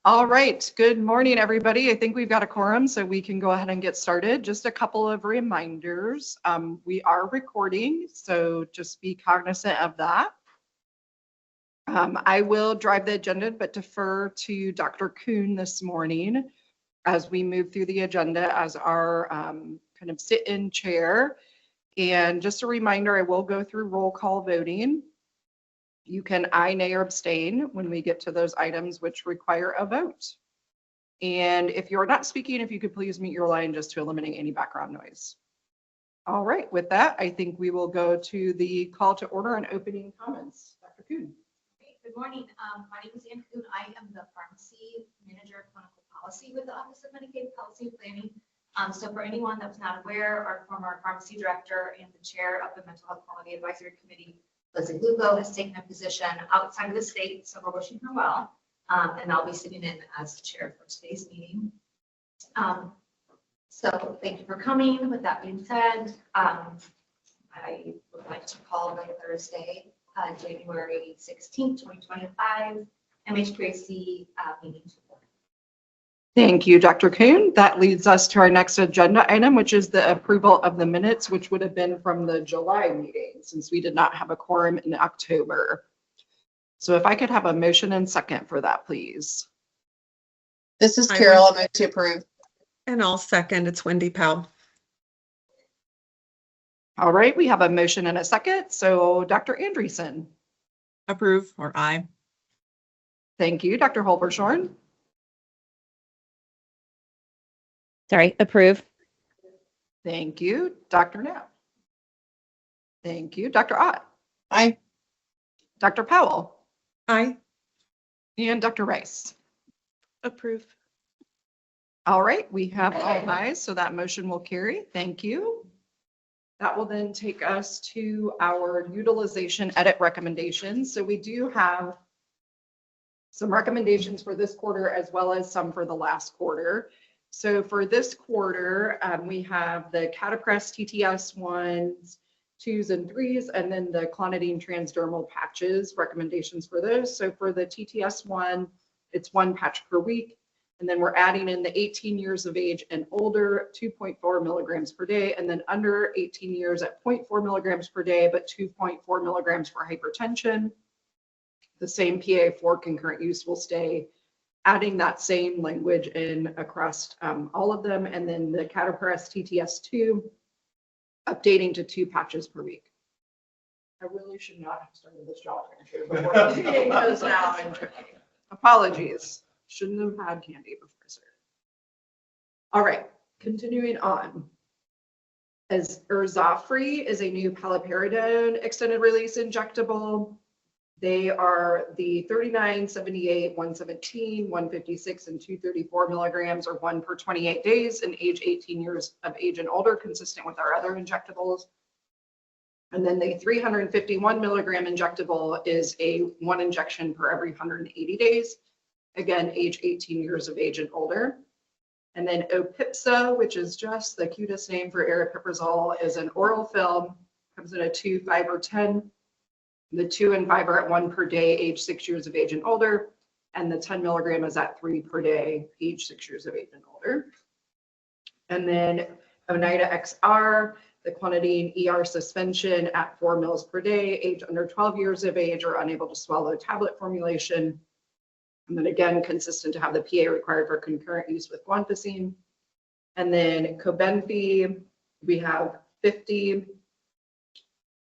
All right, good morning, everybody. I think we've got a quorum, so we can go ahead and get started. Just a couple of reminders. We are recording, so just be cognizant of that. I will drive the agenda, but defer to Dr. Kuhn this morning as we move through the agenda as our kind of sit-in chair. And just a reminder, I will go through roll call voting. You can aye, nay, or abstain when we get to those items which require a vote. And if you're not speaking, if you could please mute your line just to eliminate any background noise. All right, with that, I think we will go to the call to order and opening comments. Dr. Kuhn. Good morning. My name is Ann Kuhn. I am the pharmacy manager of clinical policy with the Office of Medicaid Policy and Planning. So for anyone that's not aware, our former pharmacy director and the chair of the Mental Health Quality Advisory Committee, Leslie Lugo, has taken a position outside of the state, so we're wishing her well. And I'll be sitting in as the chair for today's meeting. So thank you for coming. With that being said, I would like to call the Thursday, January 16th, 2025, MHQAC meeting to order. Thank you, Dr. Kuhn. That leads us to our next agenda item, which is the approval of the minutes, which would have been from the July meeting, since we did not have a quorum in October. So if I could have a motion and second for that, please. This is Carol. I'll move to approve. And I'll second. It's Wendy Powell. All right, we have a motion and a second. So Dr. Andreessen. Approve or aye. Thank you. Dr. Holbershorn. Sorry, approve. Thank you. Dr. Knapp. Thank you. Dr. Ott. Aye. Dr. Powell. Aye. And Dr. Rice. Approve. All right, we have all ayes, so that motion will carry. Thank you. That will then take us to our utilization edit recommendations. So we do have some recommendations for this quarter as well as some for the last quarter. So for this quarter, we have the Catapress TTS 1s, 2s, and 3s, and then the clonidine transdermal patches, recommendations for those. So for the TTS 1, it's 1 patch per week. And then we're adding in the 18 years of age and older, 2.4 milligrams per day, and then under 18 years at 0.4 milligrams per day, but 2.4 milligrams for hypertension. The same PA for concurrent use will stay, adding that same language in across all of them. And then the Catapress TTS2, updating to 2 patches per week. I really should not have started this job before the meeting goes now. Apologies. Shouldn't have had candy before I started. All right, continuing on. As Erzofri is a new paliperidone extended release injectable. They are the 39, 78, 117, 156, and 234 milligrams, or 1 per 28 days in age 18 years of age and older, consistent with our other injectables. And then the 351 milligram injectable is a 1 injection per every 180 days. Again, age 18 years of age and older. And then Opipsa, which is just the cutest name for aripiprazole, is an oral film, comes in a 2, 5, or 10. The 2 and 5 are at 1 per day, age 6 years of age and older. And the 10 milligram is at 3 per day, age 6 years of age and older. And then Oneida XR, the clonidine ER suspension at 4 mils per day, age under 12 years of age or unable to swallow tablet formulation. And then again, consistent to have the PA required for concurrent use with guanfacine. And then Cobenfy, we have 50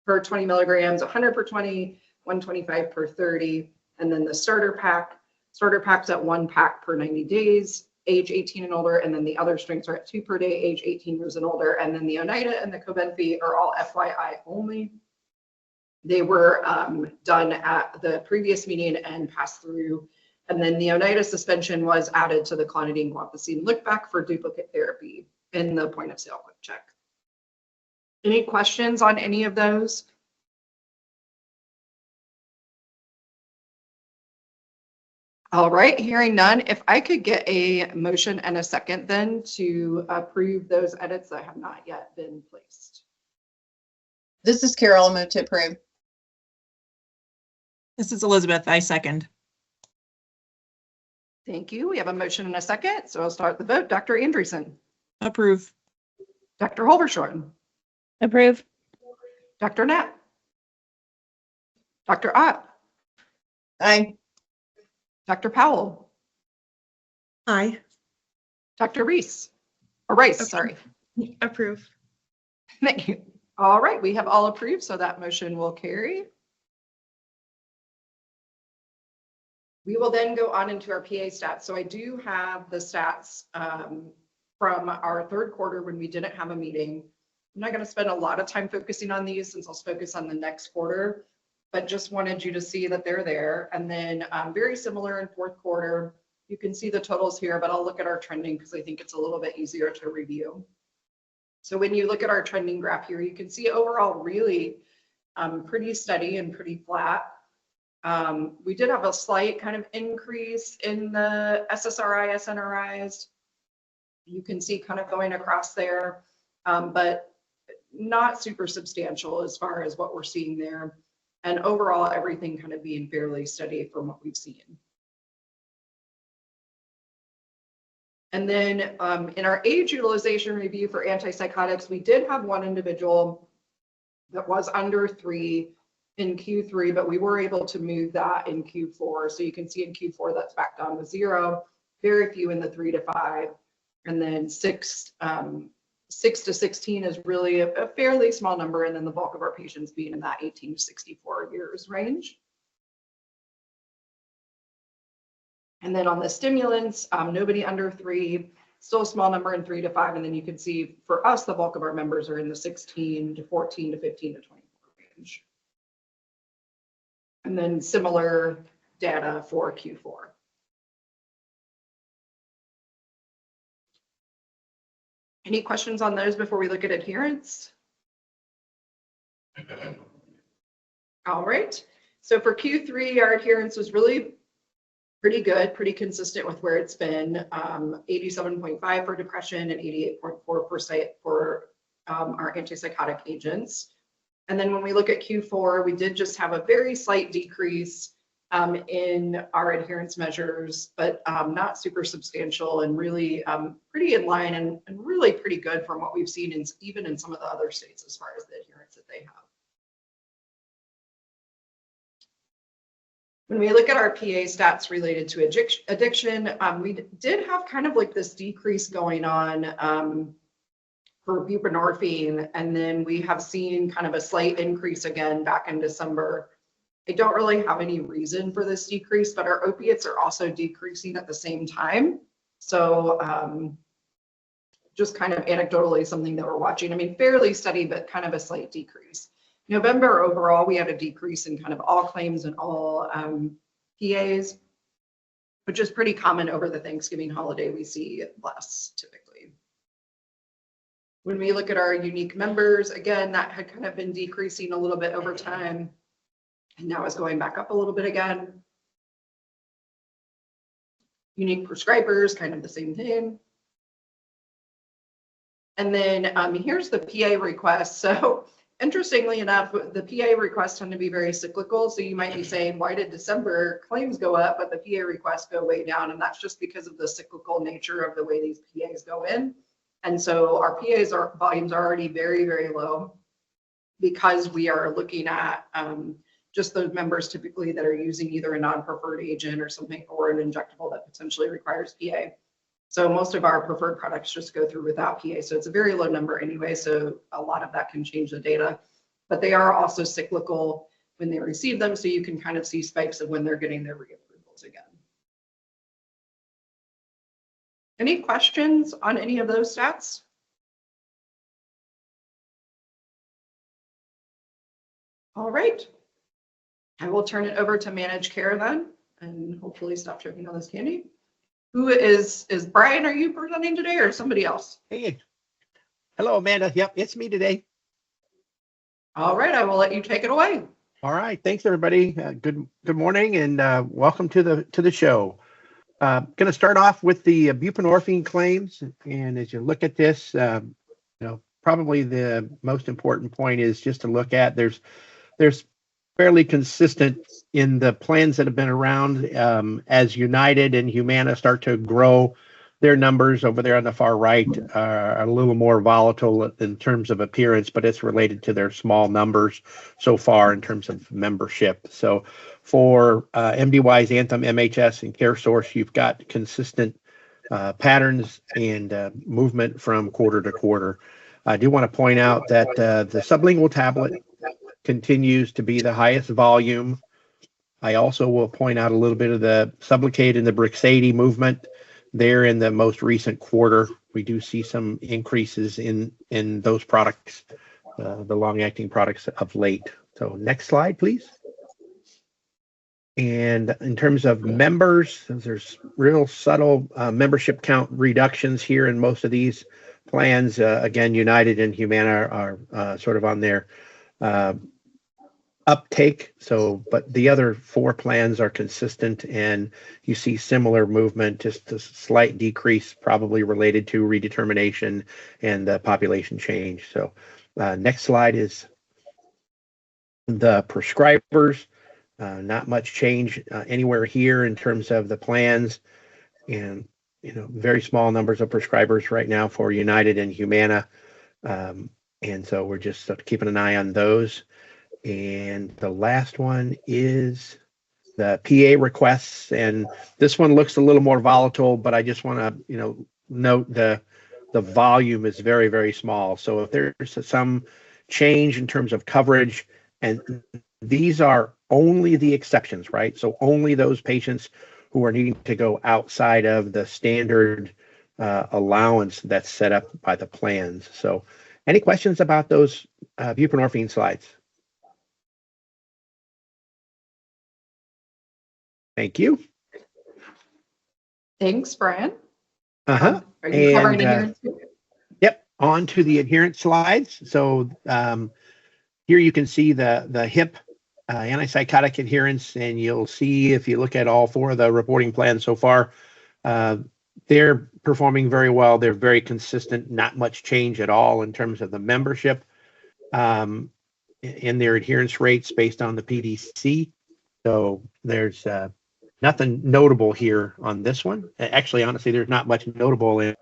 per 20 milligrams, 100 per 20, 125 per 30. And then the starter pack's at 1 pack per 90 days, age 18 and older. And then the other strengths are at 2 per day, age 18 years and older. And then the Oneida and the Cobenfy are all FYI only. They were done at the previous meeting and passed through. And then the Oneida suspension was added to the clonidine guanfacine look back for duplicate therapy in the point of sale quick check. Any questions on any of those? All right, hearing none, if I could get a motion and a second then to approve those edits that have not yet been placed. This is Carol. I'll move to approve. This is Elizabeth. I second. Thank you. We have a motion and a second, so I'll start the vote. Dr. Andreessen, Approve. Dr. Holvershorn, Approve. Dr. Knapp, Dr. Ott, Aye. Dr. Powell, Aye. Dr. Reese, or Rice, sorry. Approve. Thank you. All right, we have all approved, so that motion will carry. We will then go on into our PA stats. So I do have the stats from our third quarter when we didn't have a meeting. I'm not going to spend a lot of time focusing on these since I'll focus on the next quarter, but just wanted you to see that they're there. And then very similar in fourth quarter, you can see the totals here, but I'll look at our trending because I think it's a little bit easier to review. So when you look at our trending graph here, you can see overall really pretty steady and pretty flat. We did have a slight kind of increase in the SSRI, SNRIs. You can see kind of going across there, but not super substantial as far as what we're seeing there. And overall, everything kind of being fairly steady from what we've seen. And then in our age utilization review for antipsychotics, we did have one individual that was under 3 in Q3, but we were able to move that in Q4. So you can see in Q4 that's back down to 0, very few in the 3 to 5, and then 6 to 16 is really a fairly small number, and then the bulk of our patients being in that 18 to 64 years range. And then on the stimulants, nobody under 3, still a small number in 3 to 5, and then you can see for us the bulk of our members are in the 16 to 14 to 15 to 24 range. And then similar data for Q4. Any questions on those before we look at adherence? All right. So for Q3, our adherence was really pretty good, pretty consistent with where it's been. 87.5 for depression and 88.4% for our antipsychotic agents. And then when we look at Q4, we did just have a very slight decrease in our adherence measures, but not super substantial and really pretty in line and really pretty good from what we've seen even in some of the other states as far as the adherence that they have. When we look at our PA stats related to addiction, we did have kind of like this decrease going on for buprenorphine, and then we have seen kind of a slight increase again back in December. I don't really have any reason for this decrease, but our opiates are also decreasing at the same time. So just kind of anecdotally something that we're watching. I mean, fairly steady, but kind of a slight decrease. November overall, we had a decrease in kind of all claims and all PAs, which is pretty common over the Thanksgiving holiday. We see less typically. When we look at our unique members, again, that had kind of been decreasing a little bit over time, and now is going back up a little bit again. Unique prescribers, kind of the same thing. And then here's the PA request. So interestingly enough, the PA requests tend to be very cyclical. So you might be saying, why did December claims go up, but the PA requests go way down? And that's just because of the cyclical nature of the way these PAs go in. And so our PAs volumes are already very, very low because we are looking at just those members typically that are using either a non-preferred agent or something, or an injectable that potentially requires PA. So most of our preferred products just go through without PA. So it's a very low number anyway. So a lot of that can change the data, but they are also cyclical when they receive them. So you can kind of see spikes of when they're getting their reapprovals again. Any questions on any of those stats? All right. I will turn it over to managed care then, and hopefully stop choking on this candy. Who is Brian, are you presenting today or somebody else? Hey, hello, Amanda. Yep, it's me today. All right, I will let you take it away. All right, thanks everybody. Good morning and welcome to the show. Going to start off with the buprenorphine claims, and as you look at this, probably the most important point is just to look at there's fairly consistent in the plans that have been around, as United and Humana start to grow. Their numbers over there on the far right are a little more volatile in terms of appearance, but it's related to their small numbers so far in terms of membership. So for MDY's Anthem, MHS, and CareSource, you've got consistent patterns and movement from quarter to quarter. I do want to point out that the sublingual tablet continues to be the highest volume. I also will point out a little bit of the Sublocade and the Brixadi movement there in the most recent quarter. We do see some increases in those products, the long-acting products of late. So next slide, please. And in terms of members, there's real subtle membership count reductions here in most of these plans. Again, United and Humana are sort of on their uptake. So, but the other 4 plans are consistent, and you see similar movement, just a slight decrease, probably related to redetermination and the population change. So, next slide is the prescribers. Not much change anywhere here in terms of the plans, and very small numbers of prescribers right now for United and Humana, and so we're just sort of keeping an eye on those. And the last one is the PA requests, and this one looks a little more volatile, but I just want to note the volume is very, very small. So if there's some change in terms of coverage, and these are only the exceptions, right? So only those patients who are needing to go outside of the standard allowance that's set up by the plans. So any questions about those buprenorphine slides? Thank you. Thanks, Brian. Uh-huh. Are you covering And, adherence? Yep, on to the adherence slides. So here you can see the HIP antipsychotic adherence, and you'll see if you look at all 4 of the reporting plans so far, they're performing very well. They're very consistent, not much change at all in terms of the membership in their adherence rates based on the PDC. So there's nothing notable here on this one. Actually, honestly, there's not much notable in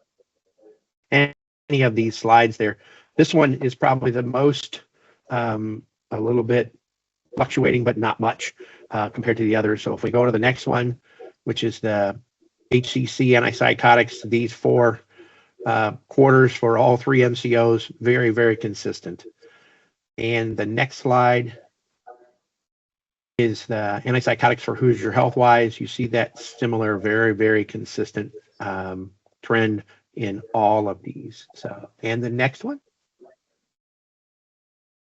any of these slides there. This one is probably the most a little bit fluctuating, but not much compared to the others. So if we go to the next one, which is the HCC antipsychotics, these 4 quarters for all 3 MCOs, very, very consistent. And the next slide is the antipsychotics for Hoosier Healthwise. You see that similar, very, very consistent trend in all of these. So, and the next one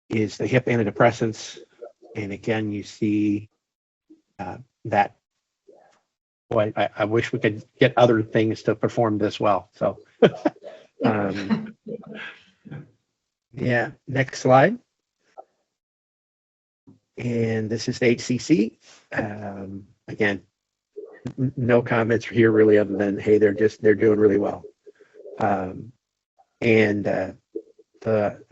is the HIP antidepressants. And again, you see that, boy, I wish we could get other things to perform this well. So, yeah, next slide. And this is the HCC. Again, no comments here really, other than, hey, they're doing really well. I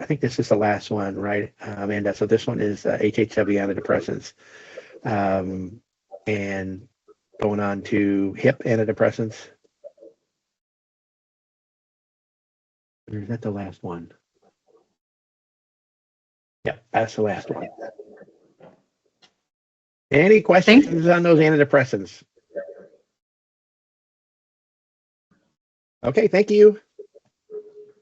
think this is the last one, right, Amanda? So this one is HHW antidepressants, and going on to HIP antidepressants. Or is that the last one? Yeah, that's the last one. Any questions on those antidepressants? Okay, thank you.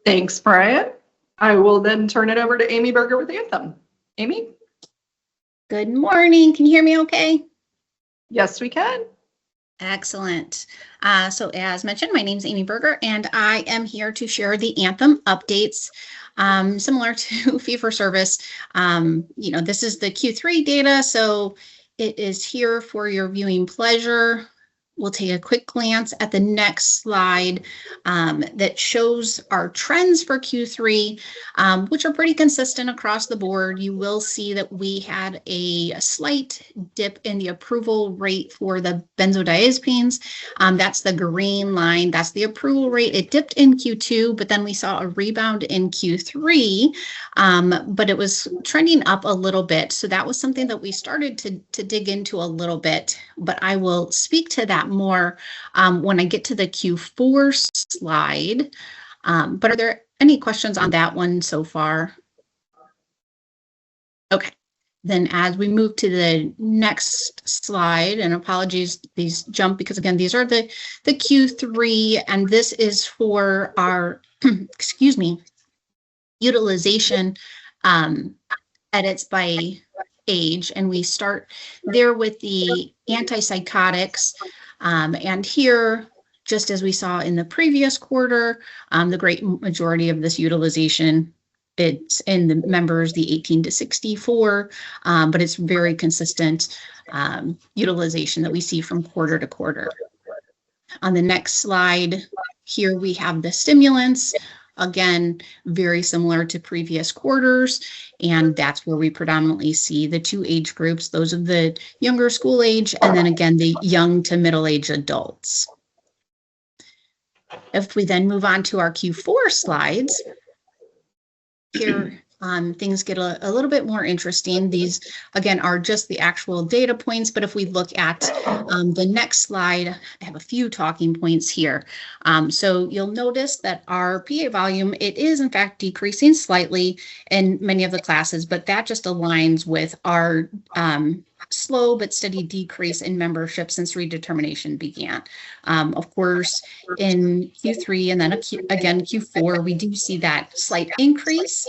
Thanks, Brian. I will then turn it over to Amy Berger with Anthem. Amy? Good morning. Can you hear me okay? Yes, we can. Excellent. So as mentioned, my name is Amy Berger, and I am here to share the Anthem updates. Similar to fee for service, this is the Q3 data, so it is here for your viewing pleasure. we'll take a quick glance at the next slide that shows our trends for Q3, which are pretty consistent across the board. You will see that we had a slight dip in the approval rate for the benzodiazepines. That's the green line. That's the approval rate. It dipped in Q2, but then we saw a rebound in Q3, but it was trending up a little bit. So that was something that we started to dig into a little bit, but I will speak to that more when I get to the Q4 slide. But are there any questions on that one so far? Okay. Then as we move to the next slide, and apologies, these jump because again, these are the Q3, and this is for our, excuse me, utilization edits by age. And we start there with the antipsychotics. And here, just as we saw in the previous quarter, the great majority of this utilization, it's in the members, the 18 to 64, but it's very consistent utilization that we see from quarter to quarter. On the next slide, here we have the stimulants. Again, very similar to previous quarters, and that's where we predominantly see the two age groups, those of the younger school age, and then again, the young to middle-aged adults. If we then move on to our Q4 slides, here things get a little bit more interesting. These, again, are just the actual data points, but if we look at the next slide, I have a few talking points here. So you'll notice that our PA volume, it is in fact decreasing slightly in many of the classes, but that just aligns with our slow but steady decrease in membership since redetermination began. Of course, in Q3 and then again Q4, we do see that slight increase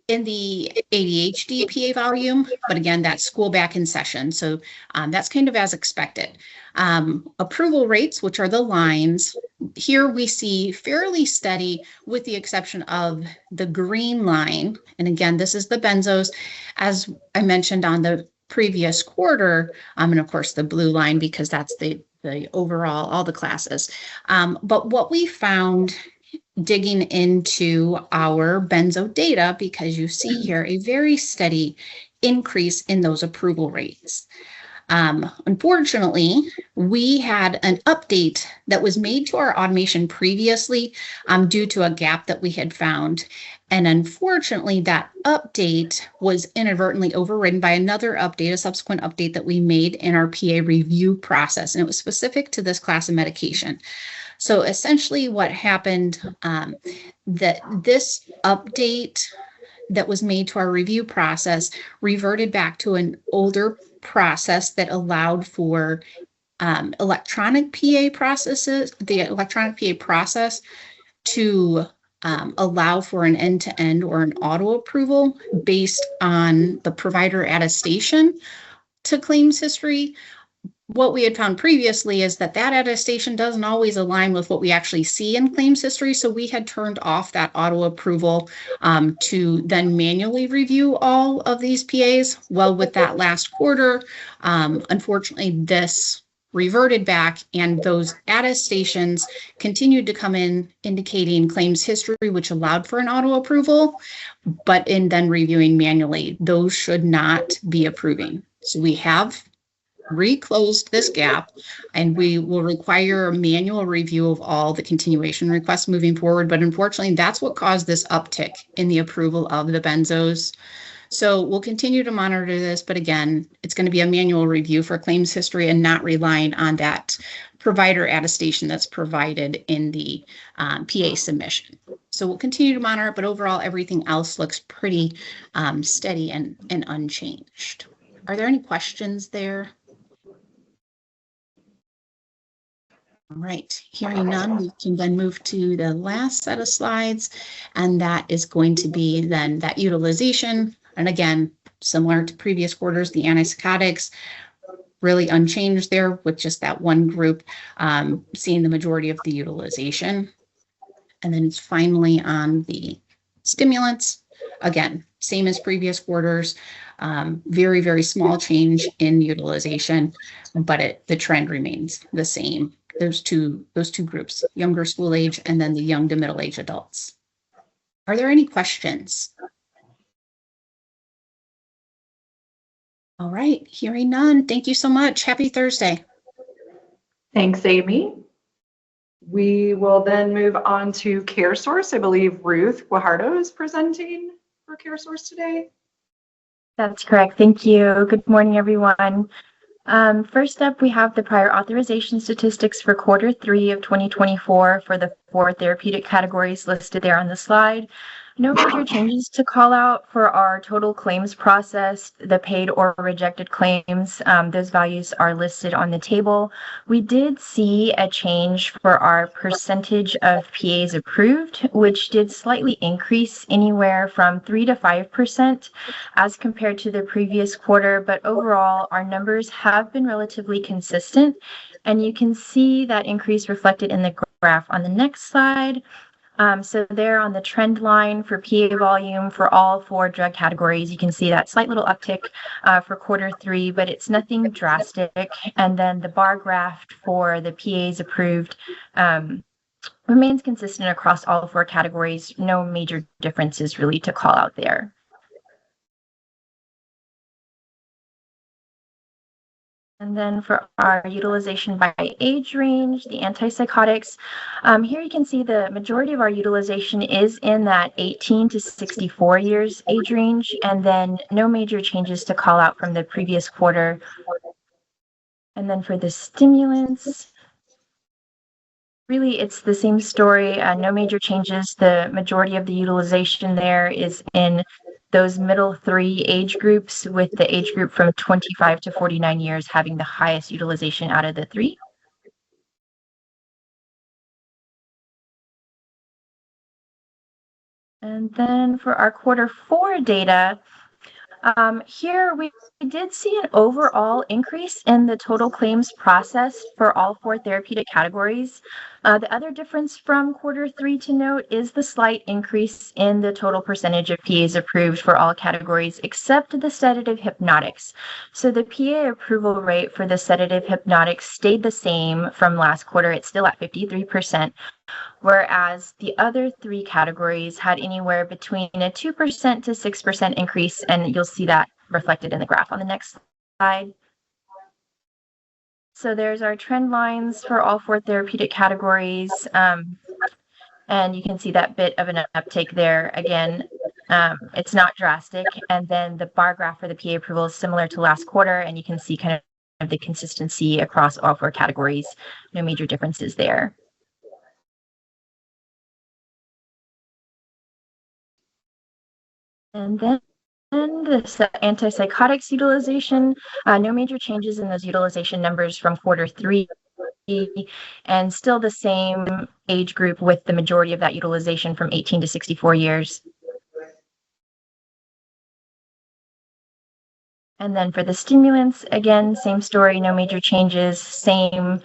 in the ADHD PA volume, but again, that's school back in session. So that's kind of as expected. Approval rates, which are the lines, here we see fairly steady with the exception of the green line. And again, this is the benzos, as I mentioned on the previous quarter, and of course the blue line because that's the overall, all the classes. But what we found digging into our benzo data, because you see here a very steady increase in those approval rates. Unfortunately, we had an update that was made to our automation previously due to a gap that we had found. And unfortunately, that update was inadvertently overridden by another update, a subsequent update that we made in our PA review process. And it was specific to this class of medication. So essentially what happened, that this update that was made to our review process reverted back to an older process that allowed for electronic PA processes, the electronic PA process to allow for an end-to-end or an auto approval based on the provider attestation to claims history. What we had found previously is that attestation doesn't always align with what we actually see in claims history. So we had turned off that auto approval to then manually review all of these PAs. Well, with that last quarter, unfortunately, this reverted back and those attestations continued to come in indicating claims history, which allowed for an auto approval, but in then reviewing manually, those should not be approving. So we have reclosed this gap, and we will require a manual review of all the continuation requests moving forward. But unfortunately, that's what caused this uptick in the approval of the benzos. So we'll continue to monitor this, but again, it's going to be a manual review for claims history and not relying on that provider attestation that's provided in the PA submission. So we'll continue to monitor it, but overall, everything else looks pretty steady and unchanged. Are there any questions there? All right, hearing none, we can then move to the last set of slides, and that is going to be then that utilization. And again, similar to previous quarters, the antipsychotics really unchanged there with just that one group seeing the majority of the utilization. And then it's finally on the stimulants. Again, same as previous quarters. Very, very small change in utilization, but the trend remains the same. Those two groups, younger school age and then the young to middle age adults. Are there any questions? All right, hearing none. Thank you so much. Happy Thursday. Thanks, Amy. We will then move on to CareSource. I believe Ruth Guajardo is presenting for CareSource today. That's correct. Thank you. Good morning, everyone. First up, we have the prior authorization statistics for Q3 of 2024 for the 4 therapeutic categories listed there on the slide. No major changes to call out for our total claims processed, the paid or rejected claims. Those values are listed on the table. We did see a change for our percentage of PAs approved, which did slightly increase anywhere from 3 to 5% as compared to the previous quarter. But overall, our numbers have been relatively consistent, and you can see that increase reflected in the graph on the next slide. So there on the trend line for PA volume for all 4 drug categories, you can see that slight little uptick for Q3, but it's nothing drastic. And then the bar graph for the PAs approved remains consistent across all 4 categories. No major differences really to call out there. And then for our utilization by age range, the antipsychotics, here you can see the majority of our utilization is in that 18 to 64 years age range, and then no major changes to call out from the previous quarter. And then for the stimulants, really it's the same story, no major changes. The majority of the utilization there is in those middle 3 age groups, with the age group from 25 to 49 years having the highest utilization out of the 3. And then for our Q4 data, here we did see an overall increase in the total claims processed for all 4 therapeutic categories. The other difference from Q3 to note is the slight increase in the total percentage of PAs approved for all categories except the sedative hypnotics. So the PA approval rate for the sedative hypnotics stayed the same from last quarter. It's still at 53%. Whereas the other 3 categories had anywhere between a 2% to 6% increase, and you'll see that reflected in the graph on the next slide. So there's our trend lines for all 4 therapeutic categories, and you can see that bit of an uptake there. Again, it's not drastic, and then the bar graph for the PA approval is similar to last quarter, and you can see kind of the consistency across all 4 categories. No major differences there. And then the antipsychotics utilization, no major changes in those utilization numbers from Q3, and still the same age group with the majority of that utilization from 18 to 64 years. And then for the stimulants, again, same story, no major changes, same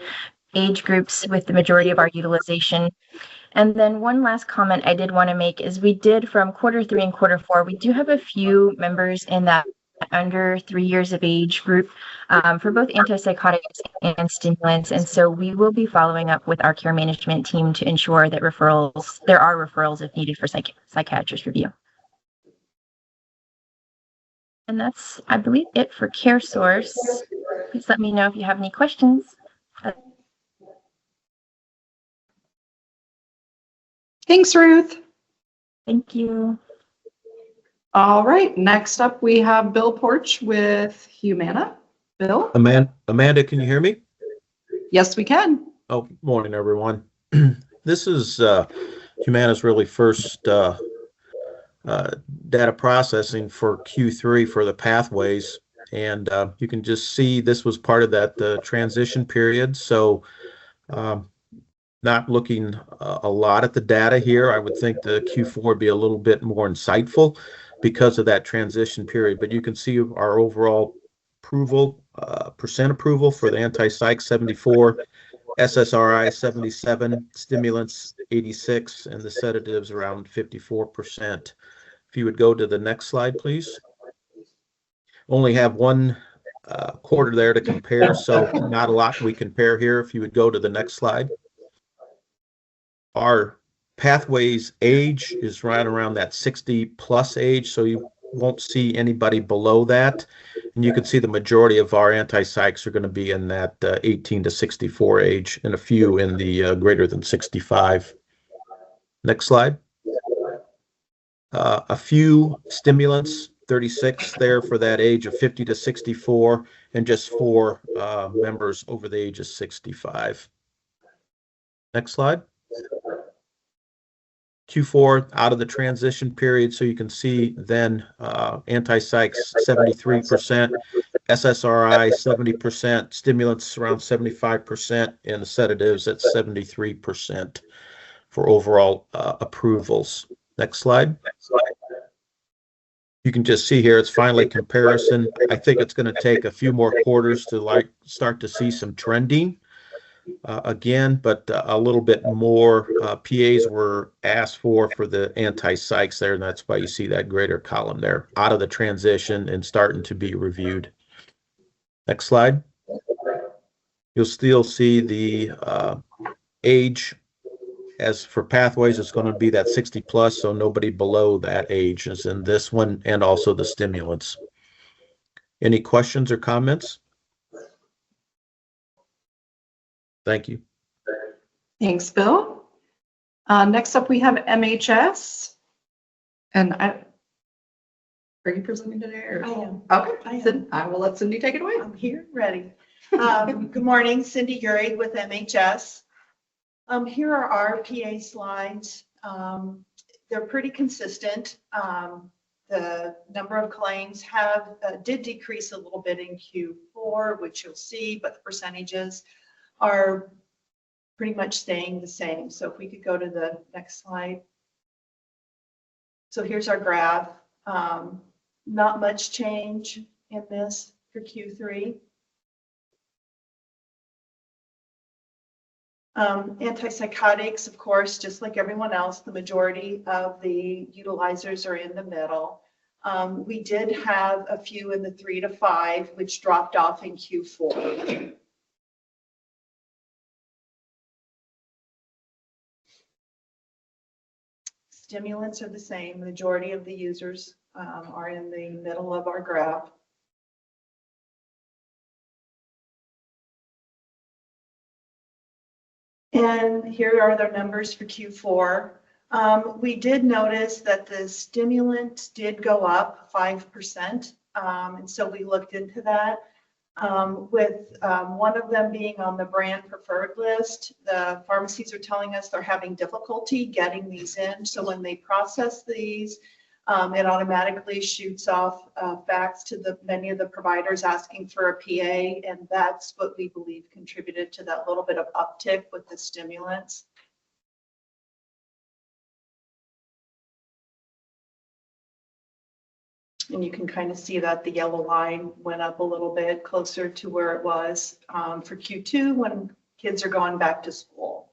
age groups with the majority of our utilization. And then one last comment I did want to make is we did from Q3 and Q4, we do have a few members in that under 3 years of age group for both antipsychotics and stimulants. And so we will be following up with our care management team to ensure that there are referrals if needed for psychiatrist review. And that's, I believe, it for CareSource. Please let me know if you have any questions. Thanks, Ruth. Thank you. All right, next up we have Bill Porch with Humana. Bill? Amanda, can you hear me? Yes, we can. Oh, morning, everyone. This is Humana's really first data processing for Q3 for the pathways. And you can just see this was part of that transition period. So not looking a lot at the data here. I would think the Q4 would be a little bit more insightful because of that transition period. But you can see our overall approval, percent approval for the anti-psych 74, SSRI 77, stimulants 86, and the sedatives around 54% If you would go to the next slide, please. Only have one quarter there to compare, so not a lot we compare here. If you would go to the next slide. Our pathways age is right around that 60 plus age, so you won't see anybody below that. And you can see the majority of our anti-psychs are going to be in that 18 to 64 age, and a few in the greater than 65. Next slide. A few stimulants, 36 there for that age of 50 to 64, and just 4 members over the age of 65. Next slide. Q4 out of the transition period, so you can see then anti-psychs 73%, SSRI 70%, stimulants around 75%, and the sedatives at 73% for overall approvals. Next slide. You can just see here, it's finally comparison. I think it's going to take a few more quarters to start to see some trending again, but a little bit more PAs were asked for the anti-psychs there, and that's why you see that greater column there out of the transition and starting to be reviewed. Next slide. You'll still see the age. As for pathways, it's going to be that 60 plus, so nobody below that age is in this one, and also the stimulants. Any questions or comments? Thank you. Thanks, Bill. Next up, we have MHS. And are you presenting today? Or? I am. Okay, I will let Cindy take it away. I'm here, ready. Good morning, Cindy Gehrig with MHS. Here are our PA slides. They're pretty consistent. The number of claims did decrease a little bit in Q4, which you'll see, but the percentages are pretty much staying the same. So if we could go to the next slide. So here's our graph. Not much change in this for Q3. Antipsychotics, of course, just like everyone else, the majority of the utilizers are in the middle. We did have a few in the 3 to 5, which dropped off in Q4. Stimulants are the same. The majority of the users are in the middle of our graph. And here are their numbers for Q4. We did notice that the stimulant did go up 5%. And so we looked into that. With one of them being on the brand preferred list, the pharmacies are telling us they're having difficulty getting these in. So when they process these, it automatically shoots off fax to many of the providers asking for a PA, and that's what we believe contributed to that little bit of uptick with the stimulants. And you can kind of see that the yellow line went up a little bit closer to where it was for Q2 when kids are going back to school.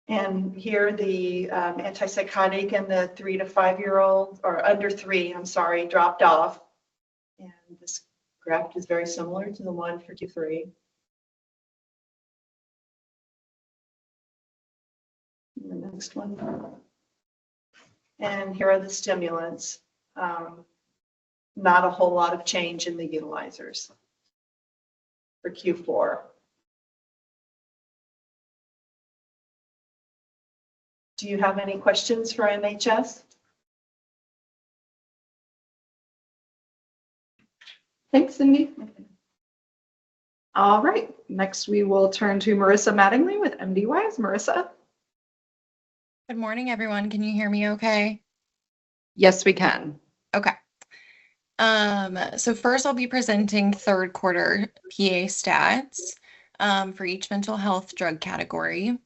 And here the antipsychotic and the 3 to 5 year old, or under 3, I'm sorry, dropped off. And this graph is very similar to the one for Q3. The next one. And here are the stimulants. Not a whole lot of change in the utilizers for Q4. Do you have any questions for MHS? Thanks, Cindy. All right, next we will turn to Marissa Mattingly with MDWise. Marissa? Good morning, everyone. Can you hear me okay? Yes, we can. Okay. So first I'll be presenting third quarter PA stats for each mental health drug category.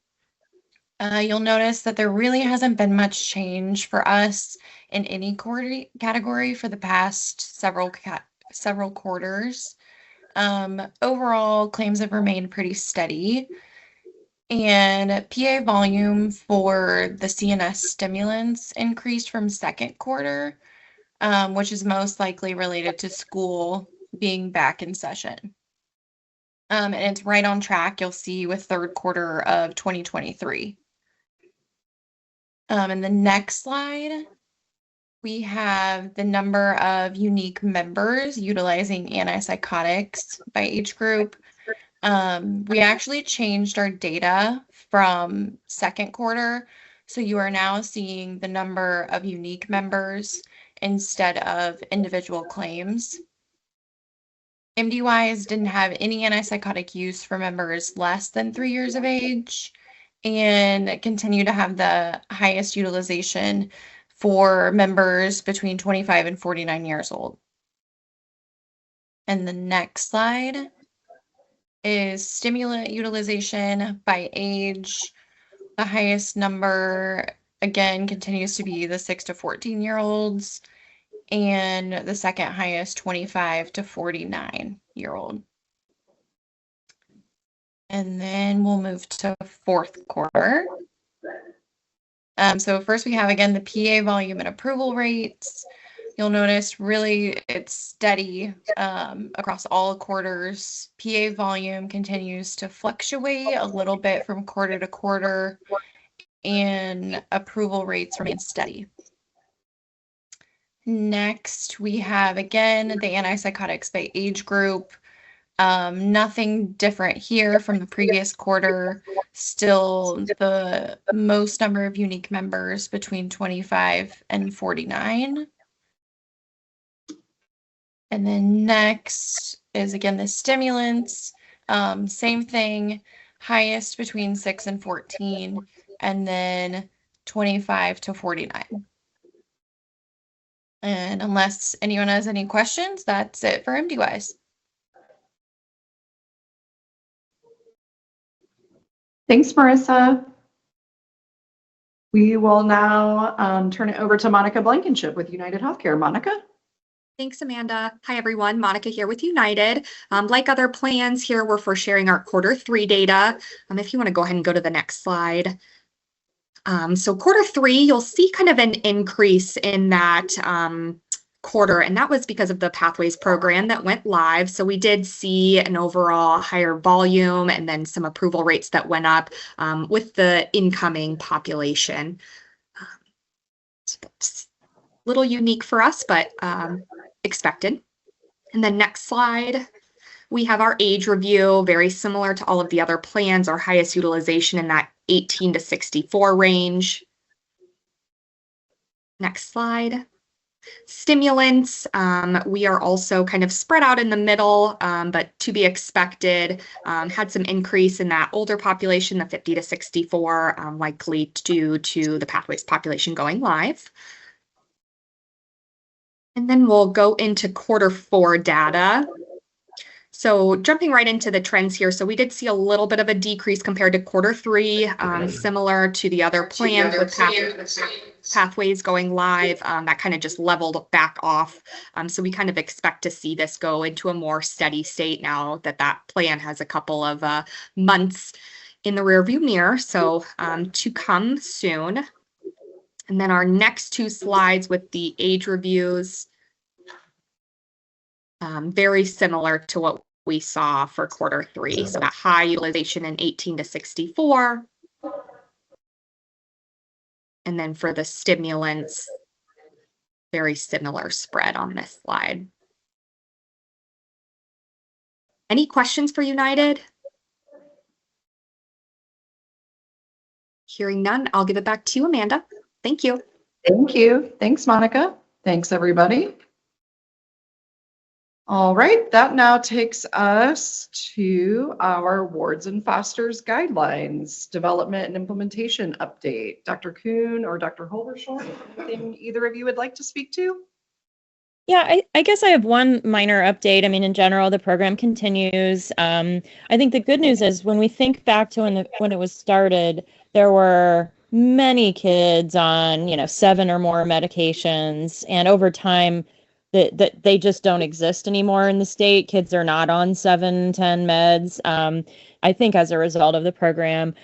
You'll notice that there really hasn't been much change for us in any category for the past several quarters. Overall, claims have remained pretty steady. And PA volume for the CNS stimulants increased from second quarter, which is most likely related to school being back in session. And it's right on track, you'll see, with third quarter of 2023. And the next slide, we have the number of unique members utilizing antipsychotics by age group. We actually changed our data from second quarter, so you are now seeing the number of unique members instead of individual claims. MDYs didn't have any antipsychotic use for members less than 3 years of age and continue to have the highest utilization for members between 25 and 49 years old. And the next slide is stimulant utilization by age. The highest number, again, continues to be the 6 to 14-year-olds, and the second highest, 25 to 49-year-old. And then we'll move to fourth quarter. So first we have, again, the PA volume and approval rates. You'll notice really it's steady across all quarters. PA volume continues to fluctuate a little bit from quarter to quarter, and approval rates remain steady. Next, we have, again, the antipsychotics by age group. Nothing different here from the previous quarter. Still the most number of unique members between 25 and 49. And then next is, again, the stimulants. Same thing, highest between 6 and 14, and then 25 to 49. And unless anyone has any questions, that's it for MDYs. Thanks, Marissa. We will now turn it over to Monica Blankenship with United Healthcare. Monica? Thanks, Amanda. Hi, everyone. Monica here with United. Like other plans here, we're for sharing our quarter 3 data. If you want to go ahead and go to the next slide. So quarter 3, you'll see kind of an increase in that quarter, and that was because of the Pathways program that went live. So we did see an overall higher volume and then some approval rates that went up with the incoming population. Little unique for us, but expected. And then next slide, we have our age review, very similar to all of the other plans, our highest utilization in that 18 to 64 range. Next slide. Stimulants, we are also kind of spread out in the middle, but to be expected, had some increase in that older population, the 50 to 64, likely due to the Pathways population going live. And then we'll go into quarter 4 data. So jumping right into the trends here. So we did see a little bit of a decrease compared to quarter 3, similar to the other plans with Pathways going live. That kind of just leveled back off. So we kind of expect to see this go into a more steady state now that that plan has a couple of months in the rearview mirror. So to come soon. And then our next 2 slides with the age reviews, very similar to what we saw for quarter 3. So that high utilization in 18 to 64. And then for the stimulants, very similar spread on this slide. Any questions for United? Hearing none, I'll give it back to you, Amanda. Thank you. Thank you. Thanks, Monica. Thanks, everybody. All right, that now takes us to our wards and fosters guidelines, development and implementation update. Dr. Kuhn or Dr. Holbershorn, anything either of you would like to speak to? Yeah, I guess I have one minor update. I mean, in general, the program continues. I think the good news is when we think back to when it was started, there were many kids on, 7 or more medications, and over time, that they just don't exist anymore in the state. Kids are not on 7, 10 meds. I think as a result of the program.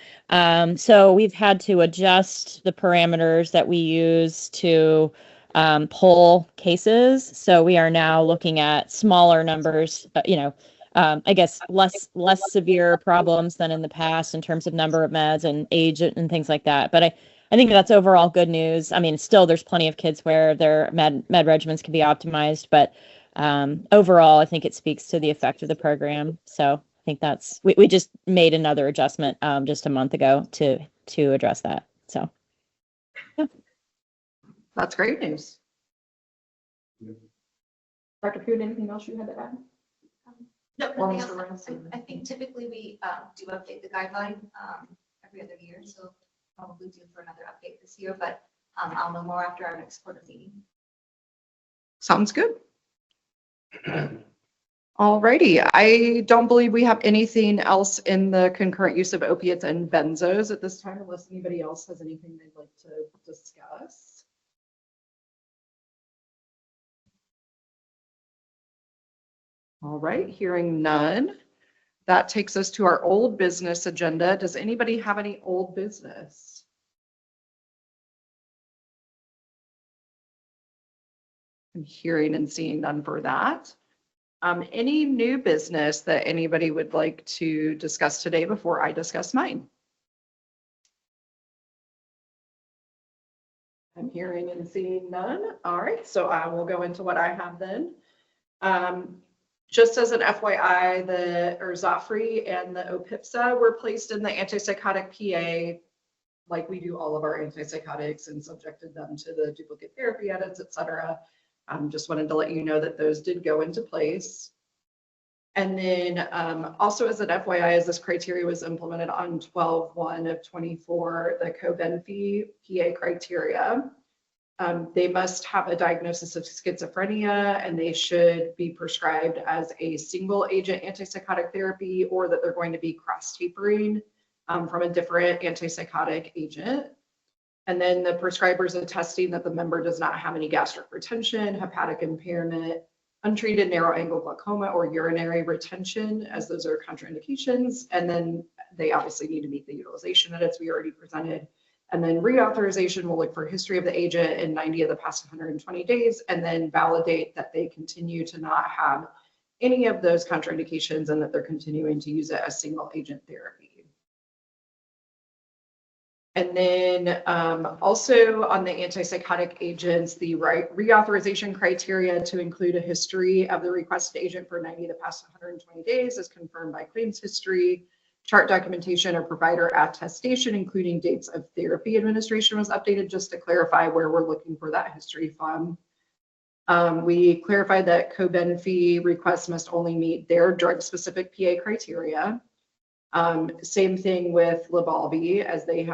So we've had to adjust the parameters that we use to pull cases. So we are now looking at smaller numbers, I guess less severe problems than in the past in terms of number of meds and age and things like that. But I think that's overall good news. I mean, still there's plenty of kids where their med regimens can be optimized, but overall, I think it speaks to the effect of the program. So I think we just made another adjustment just a month ago to address that. So yeah. That's great news. Dr. Kuhn, anything else you had to add? No, Or nothing Mr. else. Ransom? I think typically we do update the guideline every other year, so probably due for another update this year, but I'll know more after our next quarter meeting. Sounds good. All righty. I don't believe we have anything else in the concurrent use of opiates and benzos at this time, unless anybody else has anything they'd like to discuss. All right, hearing none. That takes us to our old business agenda. Does anybody have any old business? I'm hearing and seeing none for that. Any new business that anybody would like to discuss today before I discuss mine? I'm hearing and seeing none. All right, so I will go into what I have then. Just as an FYI, the Erzofri and the Opipsa were placed in the antipsychotic PA, like we do all of our antipsychotics, and subjected them to the duplicate therapy edits, et cetera. Just wanted to let you know that those did go into place. And then also as an FYI, as this criteria was implemented on 12/1 of 24, the Cobenfy PA criteria, they must have a diagnosis of schizophrenia, and they should be prescribed as a single agent antipsychotic therapy, or that they're going to be cross tapering from a different antipsychotic agent. And then the prescribers attesting that the member does not have any gastric retention, hepatic impairment, untreated narrow angle glaucoma, or urinary retention, as those are contraindications. And then they obviously need to meet the utilization edits we already presented. And then reauthorization will look for history of the agent in 90 of the past 120 days, and then validate that they continue to not have any of those contraindications and that they're continuing to use it as single agent therapy. And then also on the antipsychotic agents, the reauthorization criteria to include a history of the requested agent for 90 of the past 120 days is confirmed by claims history, chart documentation, or provider attestation, including dates of therapy administration was updated, just to clarify where we're looking for that history from. We clarified that Cobenfy requests must only meet their drug-specific PA criteria. Same thing with Lybalvi, as they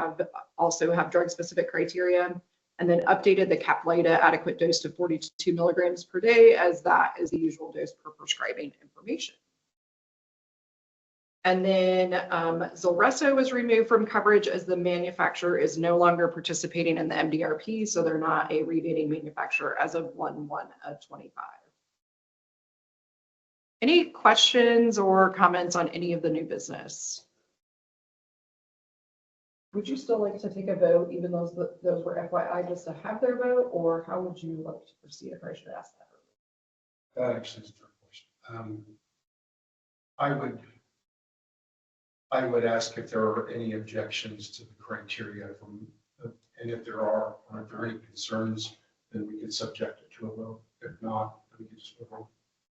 also have drug-specific criteria, and then updated the Caplyta adequate dose to 42 milligrams per day, as that is the usual dose per prescribing information. And then Zulresso was removed from coverage as the manufacturer is no longer participating in the MDRP, so they're not a rebating manufacturer as of 1/1/25. Any questions or comments on any of the new business? Would you still like to take a vote, even though those were FYI, just to have their vote, or how would you like to proceed if I should ask that? That actually is a fair question. I would ask if there are any objections to the criteria and if there are, or if there are any concerns, then we could subject it to a vote. If not, then we could just vote.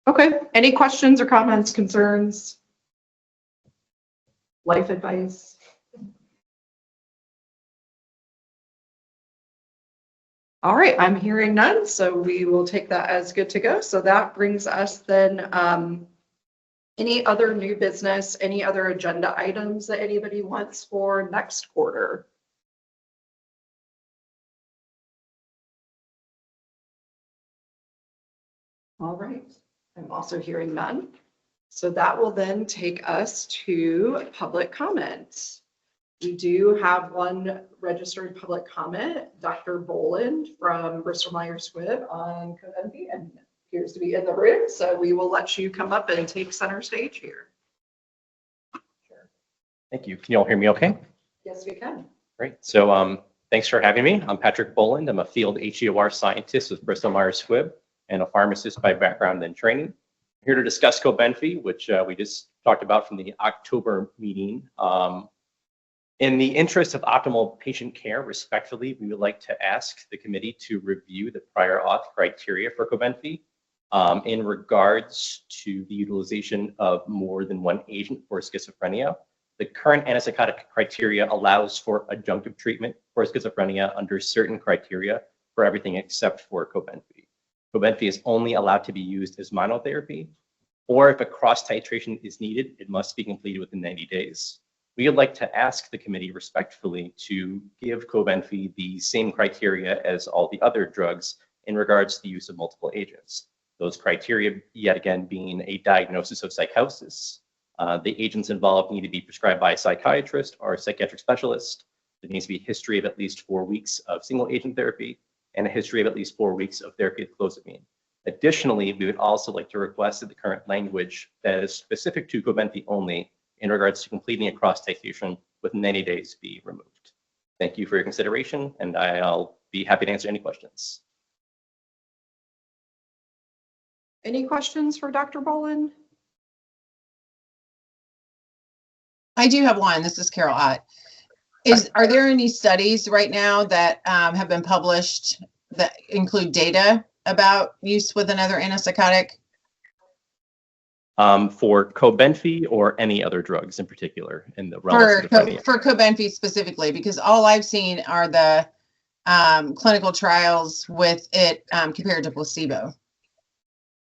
Okay, any questions or comments, concerns? Life advice? All right, I'm hearing none, so we will take that as good to go. So that brings us then, any other new business, any other agenda items that anybody wants for next quarter? All right, I'm also hearing none. So that will then take us to public comment. We do have one registered public comment, Dr. Boland from Bristol Myers Squibb on Cobenfy, and appears to be in the room, so we will let you come up and take center stage here. Thank you. Can you all hear me okay? Yes, we can. Great. So thanks for having me. I'm Patrick Boland. I'm a field HEOR scientist with Bristol Myers Squibb and a pharmacist by background and training. I'm here to discuss Cobenfy, which we just talked about from the October meeting. In the interest of optimal patient care, respectfully, we would like to ask the committee to review the prior auth criteria for Cobenfy in regards to the utilization of more than one agent for schizophrenia. The current antipsychotic criteria allows for adjunctive treatment for schizophrenia under certain criteria for everything except for Cobenfy. Cobenfy is only allowed to be used as monotherapy, or if a cross titration is needed, it must be completed within 90 days. We would like to ask the committee respectfully to give Cobenfy the same criteria as all the other drugs in regards to the use of multiple agents. Those criteria, yet again, being a diagnosis of psychosis. The agents involved need to be prescribed by a psychiatrist or a psychiatric specialist. There needs to be a history of at least 4 weeks of single agent therapy and a history of at least 4 weeks of therapy with clozapine. Additionally, we would also like to request that the current language that is specific to Cobenfy only in regards to completing a cross titration within 90 days be removed. Thank you for your consideration, and I'll be happy to answer any questions. Any questions for Dr. Boland? I do have one. This is Carol Ott. Are there any studies right now that have been published that include data about use with another antipsychotic? For Cobenfy or any other drugs in particular in the realm of schizophrenia? For Cobenfy specifically, because all I've seen are the clinical trials with it compared to placebo.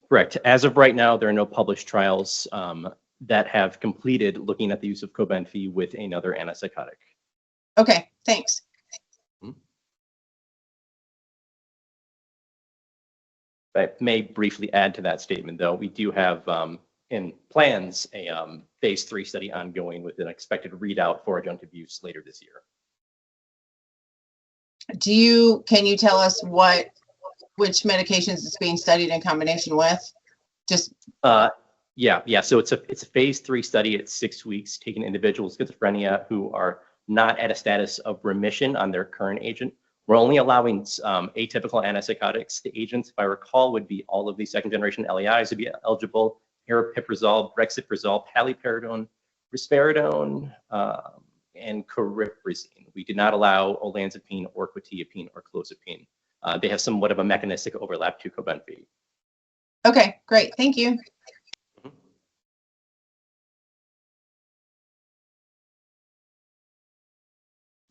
Correct. As of right now, there are no published trials that have completed looking at the use of Cobenfy with another antipsychotic. Okay, thanks. I may briefly add to that statement, though. We do have in plans a phase 3 study ongoing with an expected readout for adjunctive use later this year. Can you tell us which medications it's being studied in combination with? Just Yeah. So it's a phase 3 study at 6 weeks, taking individuals with schizophrenia who are not at a status of remission on their current agent. We're only allowing atypical antipsychotics. The agents, if I recall, would be all of the second generation LAIs would be eligible: aripiprazole, brexpiprazole, paliperidone, risperidone, and cariprazine. We did not allow olanzapine or quetiapine or clozapine. They have somewhat of a mechanistic overlap to Cobenfy. Okay, great. Thank you.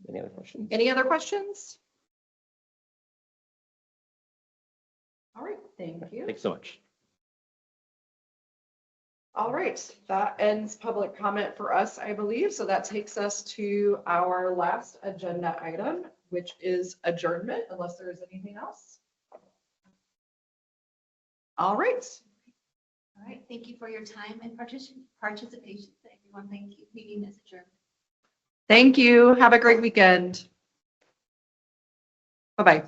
Any other questions? Any other questions? All right, thank you. Thanks so much. All right, that ends public comment for us, I believe. So that takes us to our last agenda item, which is adjournment, unless there is anything else. All right. All right, thank you for your time and participation, everyone. Thank you. Meeting is adjourned. Thank you. Have a great weekend. Bye-bye.